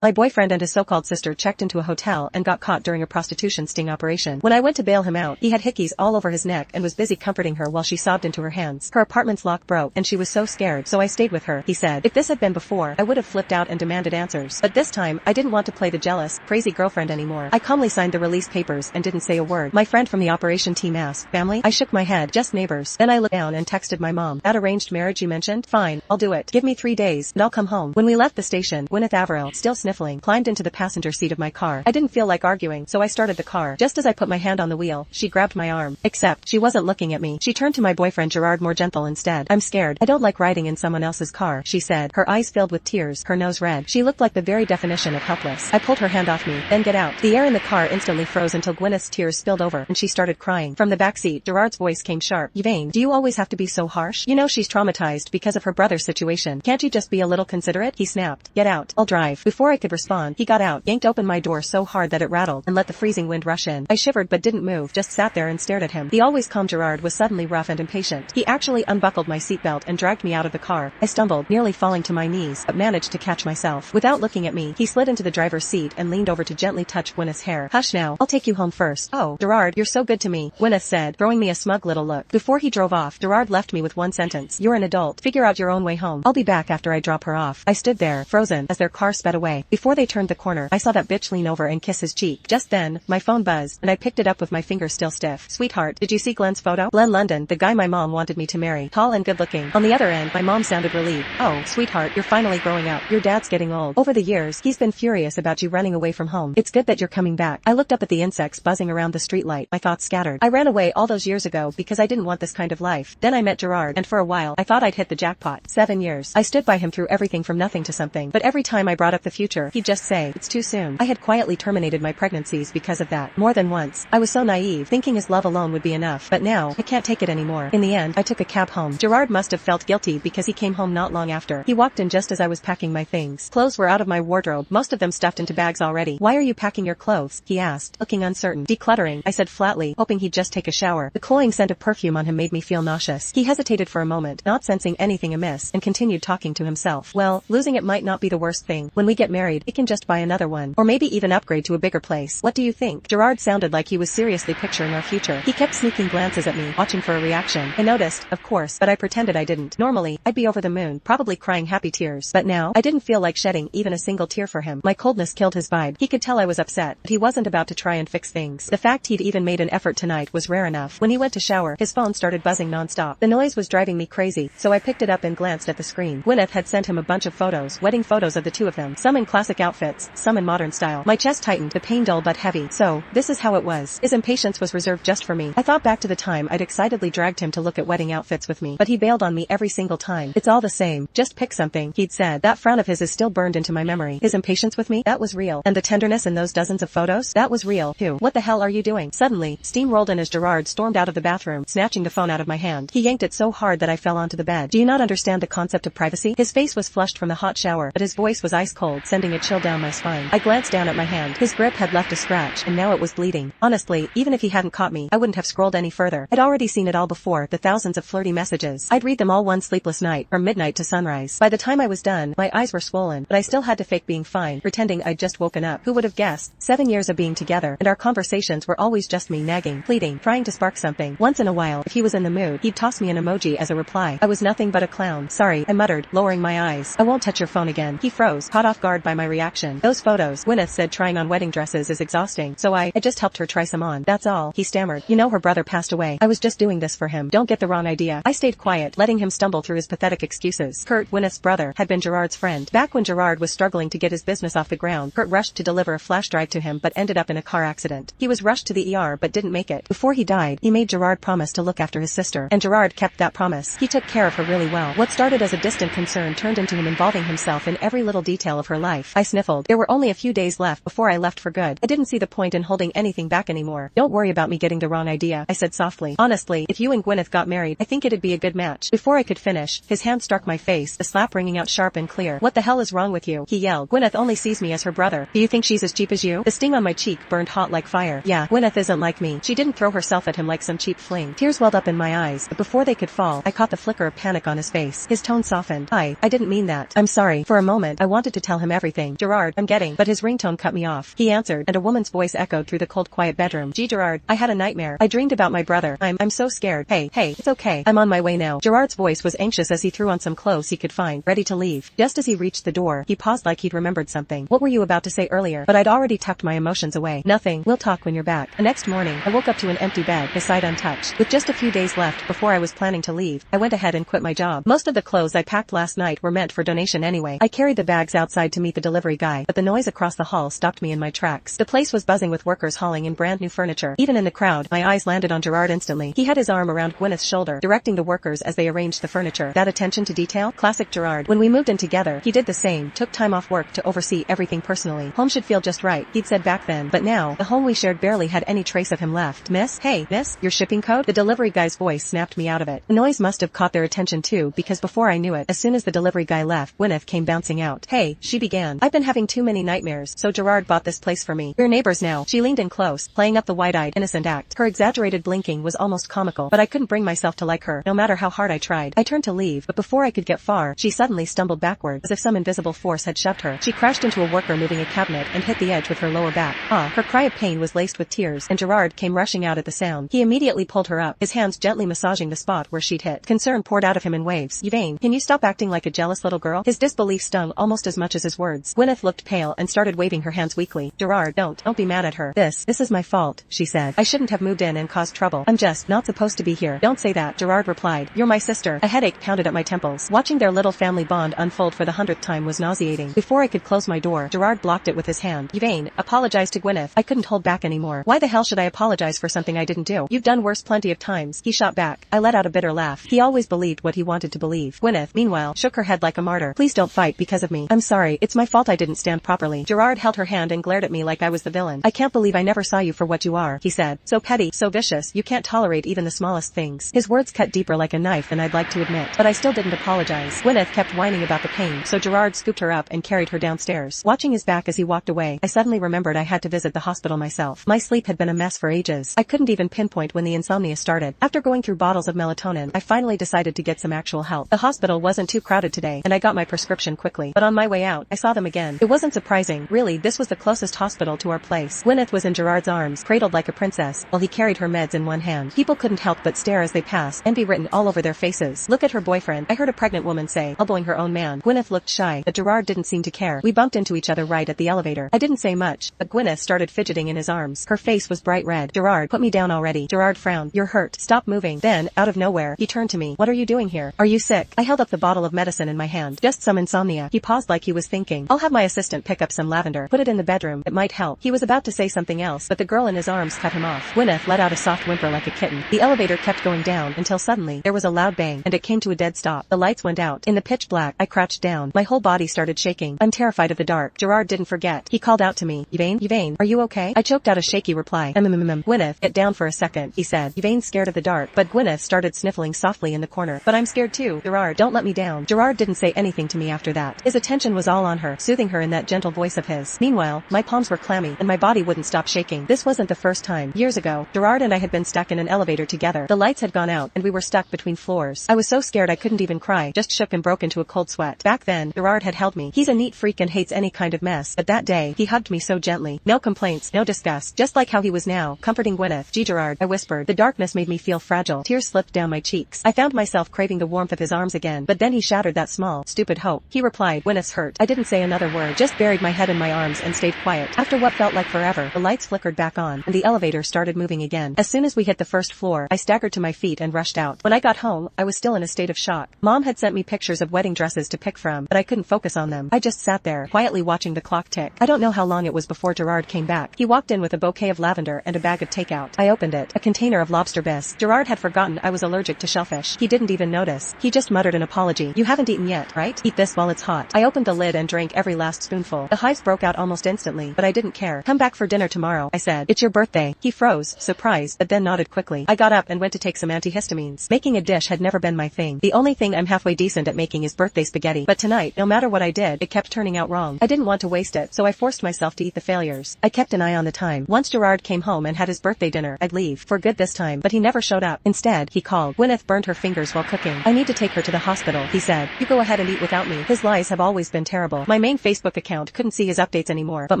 My boyfriend and his so-called sister checked into a hotel and got caught during a prostitution sting operation. When I went to bail him out, he had hickeys all over his neck and was busy comforting her while she sobbed into her hands. Her apartment's lock broke and she was so scared, so I stayed with her, he said. If this had been before, I would have flipped out and demanded answers. But this time, I didn't want to play the jealous, crazy girlfriend anymore. I calmly signed the release papers and didn't say a word. My friend from the operation team asked, "Family?" I shook my head, "Just neighbors." Then I looked down and texted my mom. "That arranged marriage you mentioned? Fine, I'll do it. Give me 3 days, and I'll come home." When we left the station, Gwyneth Averill, still sniffling, climbed into the passenger seat of my car. I didn't feel like arguing, so I started the car. Just as I put my hand on the wheel, she grabbed my arm. Except, she wasn't looking at me. She turned to my boyfriend Gerard more gentle instead. "I'm scared. I don't like riding in someone else's car," she said, her eyes filled with tears, her nose red. She looked like the very definition of helpless. I pulled her hand off me. "Then get out." The air in the car instantly froze until Gwyneth's tears spilled over, and she started crying. From the backseat, Gerard's voice came sharp. "Yvain, do you always have to be so harsh? You know she's traumatized because of her brother's situation. Can't you just be a little considerate?" He snapped. "Get out. I'll drive." Before I could respond, he got out, yanked open my door so hard that it rattled, and let the freezing wind rush in. I shivered but didn't move, just sat there and stared at him. The always calm Gerard was suddenly rough and impatient. He actually unbuckled my seatbelt and dragged me out of the car. I stumbled, nearly falling to my knees, but managed to catch myself. Without looking at me, he slid into the driver's seat and leaned over to gently touch Gwyneth's hair. "Hush now, I'll take you home first." "Oh, Gerard, you're so good to me," Gwyneth said, throwing me a smug little look. Before he drove off, Gerard left me with one sentence. "You're an adult. Figure out your own way home. I'll be back after I drop her off." I stood there, frozen, as their car sped away. Before they turned the corner, I saw that bitch lean over and kiss his cheek. Just then, my phone buzzed, and I picked it up with my fingers still stiff. "Sweetheart, did you see Glenn's photo?" Glenn London, the guy my mom wanted me to marry. Tall and good-looking. On the other end, my mom sounded relieved. "Oh, sweetheart, you're finally growing up. Your dad's getting old. Over the years, he's been furious about you running away from home. It's good that you're coming back." I looked up at the insects buzzing around the streetlight, my thoughts scattered. I ran away all those years ago because I didn't want this kind of life. Then I met Gerard, and for a while, I thought I'd hit the jackpot. 7 years. I stood by him through everything from nothing to something. But every time I brought up the future, he'd just say, "It's too soon." I had quietly terminated my pregnancies because of that. More than once. I was so naive, thinking his love alone would be enough. But now, I can't take it anymore. In the end, I took a cab home. Gerard must have felt guilty because he came home not long after. He walked in just as I was packing my things. Clothes were out of my wardrobe, most of them stuffed into bags already. "Why are you packing your clothes?" he asked, looking uncertain. "Decluttering," I said flatly, hoping he'd just take a shower. The cloying scent of perfume on him made me feel nauseous. He hesitated for a moment, not sensing anything amiss, and continued talking to himself. "Well, losing it might not be the worst thing. When we get married, we can just buy another one. Or maybe even upgrade to a bigger place. What do you think?" Gerard sounded like he was seriously picturing our future. He kept sneaking glances at me, watching for a reaction. I noticed, of course, but I pretended I didn't. Normally, I'd be over the moon, probably crying happy tears. But now, I didn't feel like shedding even a single tear for him. My coldness killed his vibe. He could tell I was upset, but he wasn't about to try and fix things. The fact he'd even made an effort tonight was rare enough. When he went to shower, his phone started buzzing nonstop. The noise was driving me crazy, so I picked it up and glanced at the screen. Gwyneth had sent him a bunch of photos, wedding photos of the two of them, some in classic outfits, some in modern style. My chest tightened, the pain dull but heavy. So, this is how it was. His impatience was reserved just for me. I thought back to the time I'd excitedly dragged him to look at wedding outfits with me, but he bailed on me every single time. "It's all the same. Just pick something," he'd said. That frown of his is still burned into my memory. His impatience with me? That was real. And the tenderness in those dozens of photos? That was real, too. "What the hell are you doing?" Suddenly, steam rolled in as Gerard stormed out of the bathroom, snatching the phone out of my hand. He yanked it so hard that I fell onto the bed. "Do you not understand the concept of privacy?" His face was flushed from the hot shower, but his voice was ice cold, sending a chill down my spine. I glanced down at my hand. His grip had left a scratch, and now it was bleeding. Honestly, even if he hadn't caught me, I wouldn't have scrolled any further. I'd already seen it all before, the thousands of flirty messages. I'd read them all one sleepless night, from midnight to sunrise. By the time I was done, my eyes were swollen, but I still had to fake being fine, pretending I'd just woken up. Who would have guessed? 7 years of being together, and our conversations were always just me nagging, pleading, trying to spark something. Once in a while, if he was in the mood, he'd toss me an emoji as a reply. I was nothing but a clown. "Sorry," I muttered, lowering my eyes. "I won't touch your phone again." He froze, caught off guard by my reaction. "Those photos," Gwyneth said, "trying on wedding dresses is exhausting, so I just helped her try some on. That's all," he stammered. "You know her brother passed away. I was just doing this for him. Don't get the wrong idea." I stayed quiet, letting him stumble through his pathetic excuses. Kurt, Gwyneth's brother, had been Gerard's friend. Back when Gerard was struggling to get his business off the ground, Kurt rushed to deliver a flash drive to him but ended up in a car accident. He was rushed to the ER but didn't make it. Before he died, he made Gerard promise to look after his sister, and Gerard kept that promise. He took care of her really well. What started as a distant concern turned into him involving himself in every little detail of her life. I sniffled. There were only a few days left before I left for good. I didn't see the point in holding anything back anymore. "Don't worry about me getting the wrong idea," I said softly. "Honestly, if you and Gwyneth got married, I think it'd be a good match." Before I could finish, his hand struck my face, the slap ringing out sharp and clear. "What the hell is wrong with you?" he yelled. "Gwyneth only sees me as her brother. Do you think she's as cheap as you?" The sting on my cheek burned hot like fire. "Yeah, Gwyneth isn't like me. She didn't throw herself at him like some cheap fling." Tears welled up in my eyes, but before they could fall, I caught the flicker of panic on his face. His tone softened. I didn't mean that. I'm sorry." For a moment, I wanted to tell him everything. everything. Gerard, I'm getting, but his ringtone cut me off. He answered, and a woman's voice echoed through the cold quiet bedroom. Gee Gerard, I had a nightmare. I dreamed about my brother. I'm so scared. Hey, it's okay. I'm on my way now. Gerard's voice was anxious as he threw on some clothes he could find, ready to leave. Just as he reached the door, he paused like he'd remembered something. What were you about to say earlier? But I'd already tucked my emotions away. Nothing. We'll talk when you're back. The next morning, I woke up to an empty bed, his side untouched. With just a few days left before I was planning to leave, I went ahead and quit my job. Most of the clothes I packed last night were meant for donation anyway. I carried the bags outside to meet the delivery guy, but the noise across the hall stopped me in my tracks. The place was buzzing with workers hauling in brand new furniture. Even in the crowd, my eyes landed on Gerard instantly. He had his arm around Gwyneth's shoulder, directing the workers as they arranged the furniture. That attention to detail? Classic Gerard. When we moved in together, he did the same, took time off work to oversee everything personally. Home should feel just right, he'd said back then, but now, the home we shared barely had any trace of him left. Miss? Hey, miss, your shipping code? The delivery guy's voice snapped me out of it. The noise must have caught their attention too, because before I knew it, as soon as the delivery guy left, Gwyneth came bouncing out. Hey, she began. I've been having too many nightmares, so Gerard bought this place for me. We're neighbors now. She leaned in close, playing up the wide-eyed, innocent act. Her exaggerated blinking was almost comical, but I couldn't bring myself to like her, no matter how hard I tried. I turned to leave, but before I could get far, she suddenly stumbled backward, as if some invisible force had shoved her. She crashed into a worker moving a cabinet and hit the edge with her lower back. Her cry of pain was laced with tears, and Gerard came rushing out at the sound. He immediately pulled her up, his hands gently massaging the spot where she'd hit. Concern poured out of him in waves. Yvain, can you stop acting like a jealous little girl? His disbelief stung almost as much as his words. Gwyneth looked pale and started waving her hands weakly. Gerard, don't be mad at her. This is my fault, she said. I shouldn't have moved in and caused trouble. I'm just not supposed to be here. Don't say that, Gerard replied. You're my sister. A headache pounded at my temples. Watching their little family bond unfold for the 100th time was nauseating. Before I could close my door, Gerard blocked it with his hand. Yvain, apologize to Gwyneth. I couldn't hold back anymore. Why the hell should I apologize for something I didn't do? You've done worse plenty of times. He shot back. I let out a bitter laugh. He always believed what he wanted to believe. Gwyneth, meanwhile, shook her head like a martyr. Please don't fight because of me. I'm sorry. It's my fault I didn't stand properly. Gerard held her hand and glared at me like I was the villain. I can't believe I never saw you for what you are, he said. So petty, so vicious, you can't tolerate even the smallest things. His words cut deeper like a knife than I'd like to admit, but I still didn't apologize. Gwyneth kept whining about the pain, so Gerard scooped her up and carried her downstairs. Watching his back as he walked away, I suddenly remembered I had to visit the hospital myself. My sleep had been a mess for ages. I couldn't even pinpoint when the insomnia started. After going through bottles of melatonin, I finally decided to get some actual help. The hospital wasn't too crowded today, and I got my prescription quickly. But on my way out, I saw them again. It wasn't surprising. Really, this was the closest hospital to our place. Gwyneth was in Gerard's arms, cradled like a princess, while he carried her meds in one hand. People couldn't help but stare as they passed, envy written all over their faces. Look at her boyfriend, I heard a pregnant woman say, elbowing her own man. Gwyneth looked shy, but Gerard didn't seem to care. We bumped into each other right at the elevator. I didn't say much, but Gwyneth started fidgeting in his arms. Her face was bright red. Gerard, put me down already. Gerard frowned. You're hurt. Stop moving. Then, out of nowhere, he turned to me. What are you doing here? Are you sick? I held up the bottle of medicine in my hand. Just some insomnia. He paused like he was thinking. I'll have my assistant pick up some lavender. Put it in the bedroom. It might help. He was about to say something else, but the girl in his arms cut him off. Gwyneth let out a soft whimper like a kitten. The elevator kept going down until suddenly, there was a loud bang, and it came to a dead stop. The lights went out. In the pitch black, I crouched down. My whole body started shaking. I'm terrified of the dark. Gerard didn't forget. He called out to me. Yvain, are you okay? I choked out a shaky reply. Gwyneth, get down for a second, he said. Yvain's scared of the dark, but Gwyneth started sniffling softly in the corner. But I'm scared too. Gerard, don't let me down. Gerard didn't say anything to me after that. His attention was all on her, soothing her in that gentle voice of his. Meanwhile, my palms were clammy, and my body wouldn't stop shaking. This wasn't the first time. Years ago, Gerard and I had been stuck in an elevator together. The lights had gone out, and we were stuck between floors. I was so scared I couldn't even cry, just shook and broke into a cold sweat. Back then, Gerard had held me. He's a neat freak and hates any kind of mess, but that day, he hugged me so gently. No complaints, no disgust, just like how he was now, comforting Gwyneth. Gee Gerard, I whispered. The darkness made me feel fragile. Tears slipped down my cheeks. I found myself craving the warmth of his arms again, but then he shattered that small, stupid hope. He replied, Gwyneth's hurt. I didn't say another word, just buried my head in my arms and stayed quiet. After what felt like forever, the lights flickered back on, and the elevator started moving again. As soon as we hit the first floor, I staggered to my feet and rushed out. When I got home, I was still in a state of shock. Mom had sent me pictures of wedding dresses to pick from, but I couldn't focus on them. I just sat there, quietly watching the clock tick. I don't know how long it was before Gerard came back. He walked in with a bouquet of lavender and a bag of takeout. I opened it, a container of lobster bisque. Gerard had forgotten I was allergic to shellfish. He didn't even notice. He just muttered an apology. You haven't eaten yet, right? Eat this while it's hot. I opened the lid and drank every last spoonful. The hives broke out almost instantly, but I didn't care. Come back for dinner tomorrow, I said. It's your birthday. He froze, surprised, but then nodded quickly. I got up and went to take some antihistamines. Making a dish had never been my thing. The only thing I'm halfway decent at making is birthday spaghetti, but tonight, no matter what I did, it kept turning out wrong. I didn't want to waste it, so I forced myself to eat the failures. I kept an eye on the time. Once Gerard came home and had his birthday dinner, I'd leave, for good this time, but he never showed up. Instead, he called. Gwyneth burned her fingers while cooking. I need to take her to the hospital, he said. You go ahead and eat without me. His lies have always been terrible. My My main Facebook account couldn't see his updates anymore, but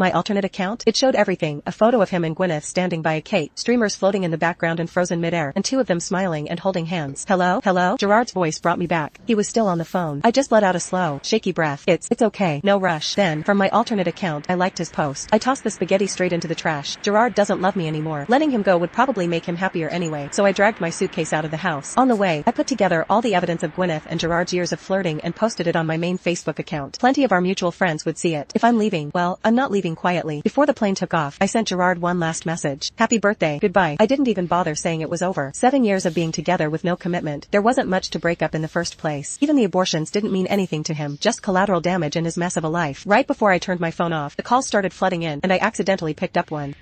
my alternate account? It showed everything, a photo of him and Gwyneth standing by a cake, streamers floating in the background and frozen midair, and two of them smiling and holding hands. Hello? Hello? Gerard's voice brought me back. He was still on the phone. I just let out a slow, shaky breath. It's okay. No rush. Then, from my alternate account, I liked his post. I tossed the spaghetti straight into the trash. Gerard doesn't love me anymore. Letting him go would probably make him happier anyway, so I dragged my suitcase out of the house. On the way, I put together all the evidence of Gwyneth and Gerard's years of flirting and posted it on my main Facebook account. Plenty of our mutual friends would see it. If I'm leaving, well, I'm not leaving quietly. Before the plane took off, I sent Gerard one last message. Happy birthday. Goodbye. I didn't even bother saying it was over. 7 years of being together with no commitment. There wasn't much to break up in the first place. Even the abortions didn't mean anything to him, just collateral damage in his mess of a life. Right before I turned my phone off, the calls started flooding in, and I accidentally picked up one.